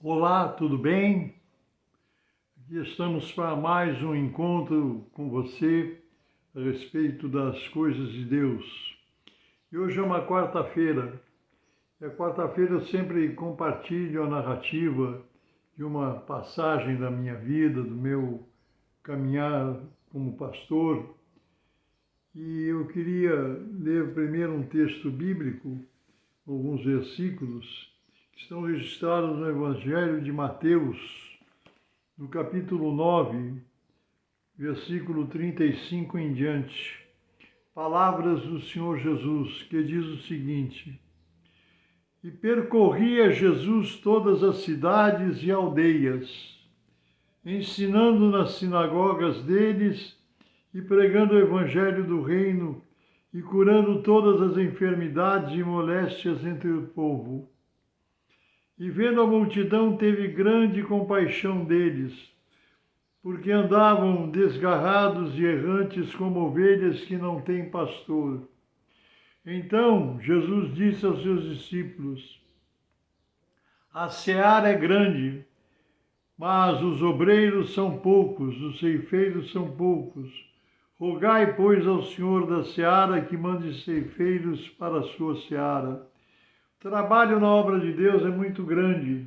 Olá, tudo bem? Aqui estamos para mais um encontro com você a respeito das coisas de Deus. E hoje é uma quarta-feira. E a quarta-feira eu sempre compartilho a narrativa de uma passagem da minha vida, do meu caminhar como pastor. E eu queria ler primeiro um texto bíblico, alguns versículos, que estão registrados no Evangelho de Mateus, no capítulo 9, versículo 35 em diante. Palavras do Senhor Jesus, que diz o seguinte: E percorria Jesus todas as cidades e aldeias, ensinando nas sinagogas deles e pregando o evangelho do reino e curando todas as enfermidades e moléstias entre o povo. E vendo a multidão, teve grande compaixão deles, porque andavam desgarrados e errantes como ovelhas que não têm pastor. Então Jesus disse aos seus discípulos: A seara é grande, mas os obreiros são poucos, os ceifeiros são poucos. Rogai, pois, ao Senhor da seara que mande ceifeiros para a sua seara. O trabalho na obra de Deus é muito grande,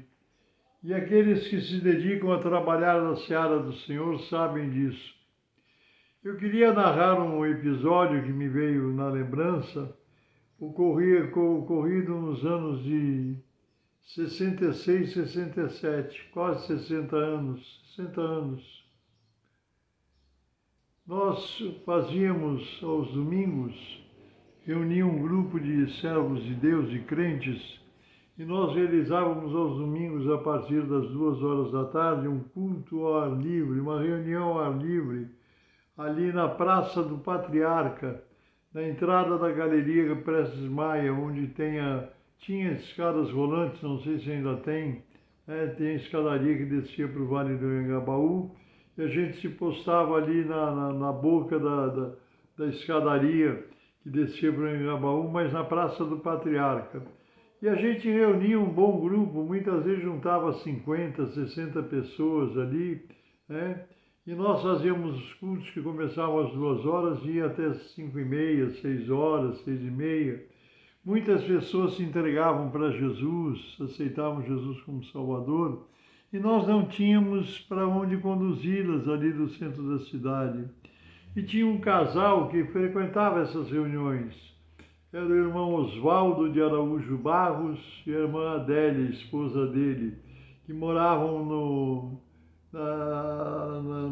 e aqueles que se dedicam a trabalhar na seara do Senhor sabem disso. Eu queria narrar um episódio que me veio na lembrança, ocorrido nos anos de 66, 67, quase 60 anos, 60 anos. Nós fazíamos aos domingos, reunia um grupo de servos de Deus e crentes, e nós realizávamos aos domingos, a partir das 2 horas da tarde, um culto ao ar livre, uma reunião ao ar livre, ali na Praça do Patriarca, na entrada da Galeria Prestes Maia, onde tinha escadas rolantes, não sei se ainda tem, tem escadaria que descia para o Vale do Anhangabaú, e a gente se postava ali na boca da escadaria que descia para o Anhangabaú, mas na Praça do Patriarca. E a gente reunia um bom grupo, muitas vezes juntava 50, 60 pessoas ali, né? E nós fazíamos os cultos que começavam às 2 horas e ia até 5h30, 6 horas, 6h30. Muitas pessoas se entregavam para Jesus, aceitavam Jesus como Salvador, e nós não tínhamos para onde conduzi-las ali do centro da cidade. E tinha um casal que frequentava essas reuniões. Era o irmão Oswaldo de Araújo Barros e a irmã Adélia, esposa dele, que moravam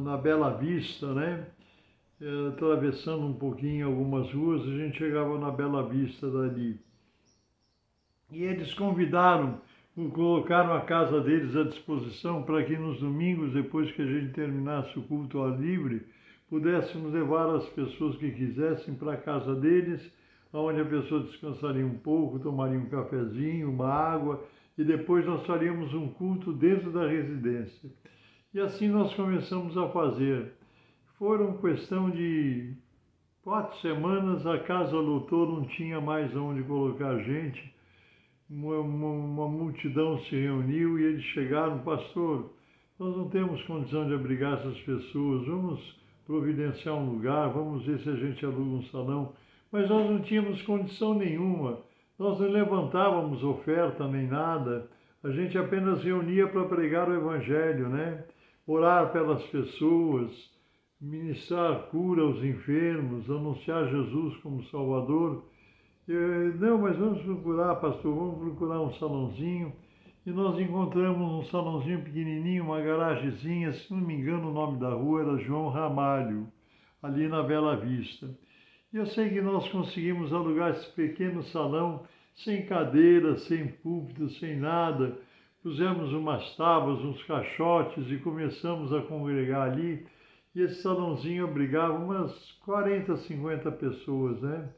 na Bela Vista, né? Atravessando um pouquinho algumas ruas, a gente chegava na Bela Vista dali. E eles colocaram a casa deles à disposição para que nos domingos, depois que a gente terminasse o culto ao ar livre, pudéssemos levar as pessoas que quisessem para a casa deles, onde a pessoa descansaria um pouco, tomaria um cafezinho, uma água, e depois nós faríamos um culto dentro da residência. E assim nós começamos a fazer. Foram questão de 4 semanas, a casa lotou, não tinha mais onde colocar gente. Uma multidão se reuniu e eles chegaram: Pastor, nós não temos condição de abrigar essas pessoas, vamos providenciar um lugar, vamos ver se a gente aluga um salão. Mas nós não tínhamos condição nenhuma, nós não levantávamos oferta nem nada, a gente apenas reunia para pregar o Evangelho, né? Orar pelas pessoas, ministrar cura aos enfermos, anunciar Jesus como Salvador. Não, mas vamos procurar, pastor, vamos procurar um salãozinho. E nós encontramos um salãozinho pequenininho, uma garagemzinha, se não me engano o nome da rua era João Ramalho, ali na Bela Vista. E eu sei que nós conseguimos alugar esse pequeno salão, sem cadeira, sem púlpito, sem nada. Pusemos umas tábuas, uns caixotes e começamos a congregar ali. E esse salãozinho abrigava umas 40, 50 pessoas, né?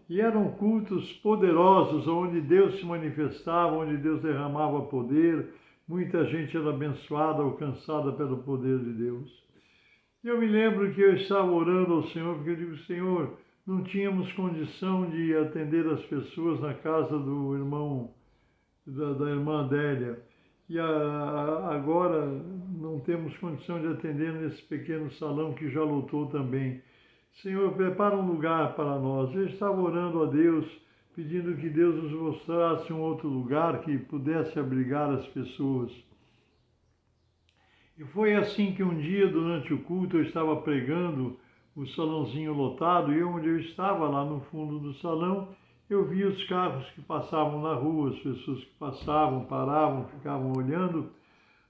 E eram cultos poderosos, onde Deus se manifestava, onde Deus derramava poder. Muita gente era abençoada, alcançada pelo poder de Deus. E eu me lembro que eu estava orando ao Senhor, porque eu digo: Senhor, não tínhamos condição de atender as pessoas na casa do irmão, da irmã Adélia. agora não temos condição de atender nesse pequeno salão que já lotou também. Senhor, prepara um lugar para nós. Eu estava orando a Deus, pedindo que Deus nos mostrasse um outro lugar que pudesse abrigar as pessoas. E foi assim que um dia, durante o culto, eu estava pregando, o salãozinho lotado, e onde eu estava, lá no fundo do salão, eu vi os carros que passavam na rua, as pessoas que passavam, paravam, ficavam olhando,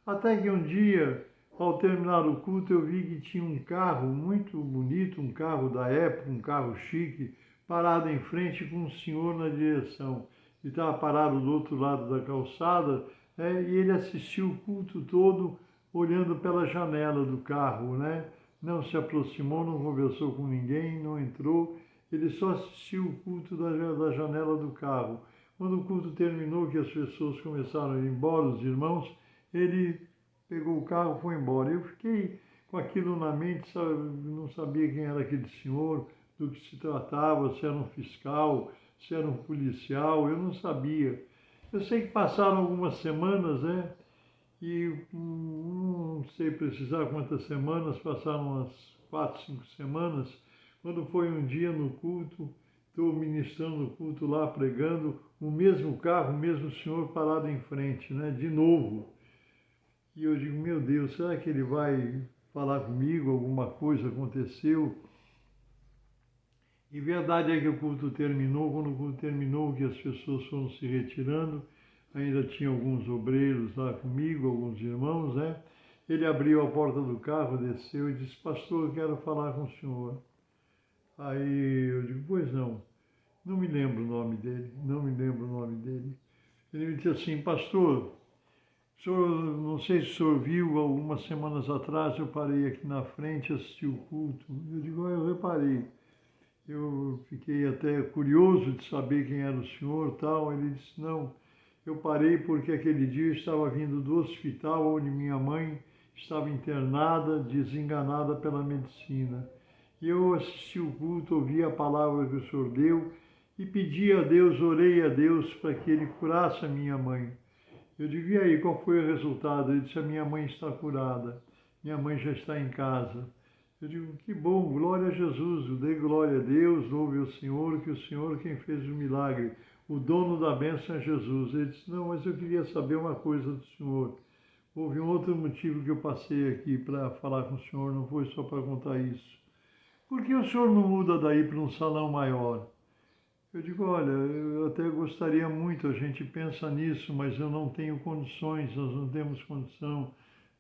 até que um dia, ao terminar o culto, eu vi que tinha um carro muito bonito, um carro da época, um carro chique, parado em frente com um senhor na direção. Ele estava parado do outro lado da calçada, e ele assistiu o culto todo olhando pela janela do carro, né? Não se aproximou, não conversou com ninguém, não entrou, ele só assistiu o culto da janela do carro. Quando o culto terminou, que as pessoas começaram a ir embora, os irmãos, ele pegou o carro e foi embora. Eu fiquei com aquilo na mente, sabe? Não sabia quem era aquele senhor, do que se tratava, se era um fiscal, se era um policial, eu não sabia. Eu sei que passaram algumas semanas, né? E não sei precisar quantas semanas, passaram umas 4, 5 semanas, quando foi um dia no culto, estou ministrando o culto lá, pregando, o mesmo carro, o mesmo senhor parado em frente, né, de novo. E eu digo, meu Deus, será que ele vai falar comigo, alguma coisa aconteceu? E verdade é que o culto terminou, quando o culto terminou, que as pessoas foram se retirando, ainda tinha alguns obreiros lá comigo, alguns irmãos, né? Ele abriu a porta do carro, desceu e disse, pastor, eu quero falar com o senhor. Aí eu digo, pois não, não me lembro o nome dele, não me lembro o nome dele. Ele me disse assim, pastor, o senhor, não sei se o senhor viu, algumas semanas atrás eu parei aqui na frente, assisti o culto. Eu digo, eu reparei. Eu fiquei até curioso de saber quem era o senhor e tal. Ele disse, não, eu parei porque aquele dia eu estava vindo do hospital onde minha mãe estava internada, desenganada pela medicina. E eu assisti o culto, ouvi a palavra que o senhor deu e pedi a Deus, orei a Deus para que ele curasse a minha mãe. Eu digo, e aí, qual foi o resultado? Ele disse, a minha mãe está curada, minha mãe já está em casa. Eu digo, que bom, glória a Jesus, eu dei glória a Deus, louve o Senhor, que o Senhor quem fez o milagre, o dono da bênção é Jesus. Ele disse, não, mas eu queria saber uma coisa do Senhor. Houve um outro motivo que eu passei aqui para falar com o Senhor, não foi só para contar isso. Por que o Senhor não muda daí para um salão maior? Eu digo, olha, eu até gostaria muito, a gente pensa nisso, mas eu não tenho condições, nós não temos condição,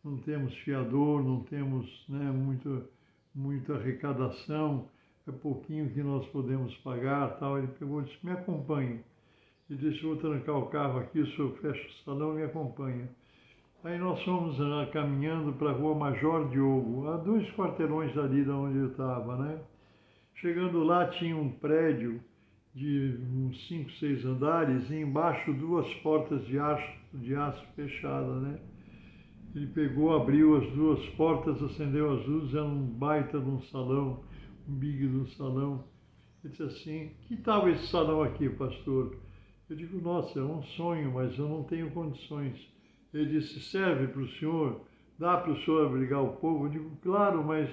não temos fiador, não temos, né, muita arrecadação, é pouquinho que nós podemos pagar, tal. Ele pegou e disse, me acompanhe. Ele disse, vou trancar o carro aqui, o senhor fecha o salão e me acompanha. Aí nós fomos caminhando para a rua Major Diogo, a 2 quarteirões dali de onde eu estava, né? Chegando lá tinha um prédio de uns 5, 6 andares e embaixo 2 portas de aço fechadas, né? Ele pegou, abriu as 2 portas, acendeu as luzes, era um baita de um salão, um big de um salão. Ele disse assim, que tal esse salão aqui, pastor? Eu digo, nossa, é um sonho, mas eu não tenho condições. Ele disse, serve para o senhor? Dá para o senhor abrigar o povo? Eu digo, claro, mas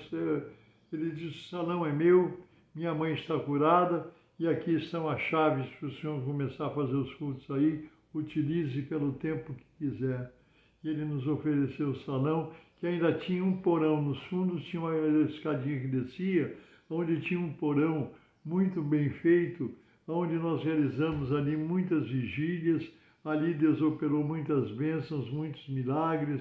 ele disse, o salão é meu, minha mãe está curada e aqui estão as chaves para o senhor começar a fazer os cultos aí, utilize pelo tempo que quiser. E ele nos ofereceu o salão, que ainda tinha um porão nos fundos, tinha uma escadinha que descia, onde tinha um porão muito bem feito, onde nós realizamos ali muitas vigílias, ali Deus operou muitas bênçãos, muitos milagres,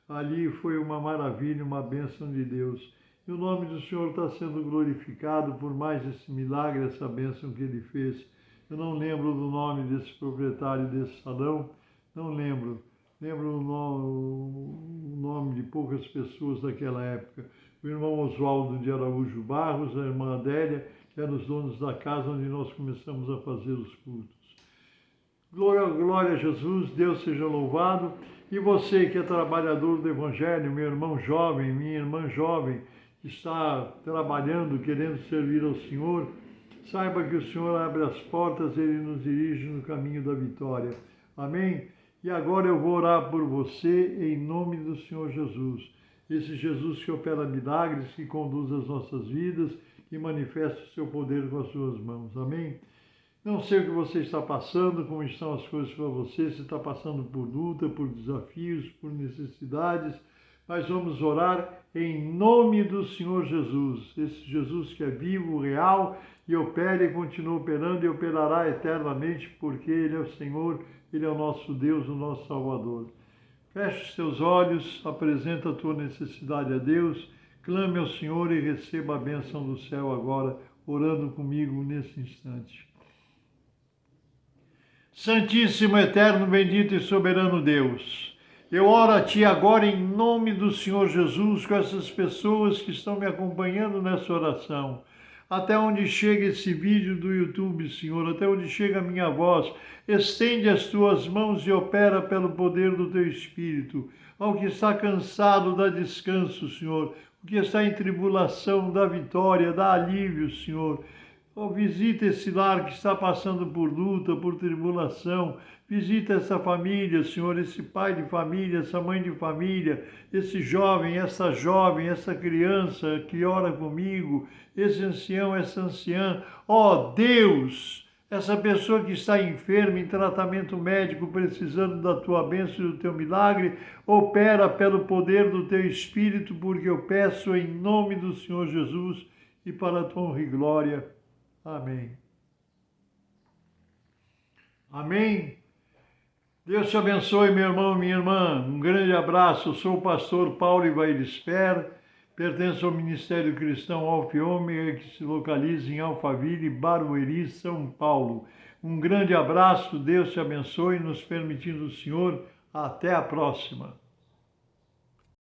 ali foi uma maravilha, uma bênção de Deus. E o nome do Senhor está sendo glorificado por mais esse milagre, essa bênção que ele fez. Eu não lembro do nome desse proprietário desse salão, não lembro. Lembro o nome de poucas pessoas daquela época. O irmão Oswaldo de Araújo Barros, a irmã Adélia, que eram os donos da casa onde nós começamos a fazer os cultos. Glória, glória a Jesus, Deus seja louvado. E você que é trabalhador do Evangelho, meu irmão jovem, minha irmã jovem, que está trabalhando, querendo servir ao Senhor, saiba que o Senhor abre as portas, Ele nos dirige no caminho da vitória. Amém? E agora eu vou orar por você em nome do Senhor Jesus. Esse Jesus que opera milagres, que conduz as nossas vidas, que manifesta o seu poder com as suas mãos. Amém? Não sei o que você está passando, como estão as coisas para você, se está passando por luta, por desafios, por necessidades, mas vamos orar em nome do Senhor Jesus, esse Jesus que é vivo, real e opera e continua operando e operará eternamente, porque Ele é o Senhor, Ele é o nosso Deus, o nosso Salvador. Feche os teus olhos, apresenta a tua necessidade a Deus, clame ao Senhor e receba a bênção do céu agora, orando comigo nesse instante. Santíssimo, eterno, bendito e soberano Deus, eu oro a Ti agora em nome do Senhor Jesus com essas pessoas que estão me acompanhando nessa oração. Até onde chega esse vídeo do YouTube, Senhor, até onde chega a minha voz, estende as Tuas mãos e opera pelo poder do Teu Espírito. Ao que está cansado, dá descanso, Senhor. O que está em tribulação, dá vitória, dá alívio, Senhor. Oh, visita esse lar que está passando por luta, por tribulação. Visita essa família, Senhor, esse pai de família, essa mãe de família, esse jovem, essa criança que ora comigo, esse ancião, essa anciã. Oh, Deus, essa pessoa que está enferma, em tratamento médico, precisando da Tua bênção e do Teu milagre, opera pelo poder do Teu Espírito, porque eu peço em nome do Senhor Jesus e para a Tua honra e glória. Amém. Amém. Deus te abençoe, meu irmão e minha irmã. Um grande abraço. Eu sou o pastor Paulo Ivair, pertenço ao Ministério Cristão Alfa e Ômega, que se localiza em Alphaville, Barueri, São Paulo. Um grande abraço. Deus te abençoe, nos permitindo o Senhor. Até a próxima.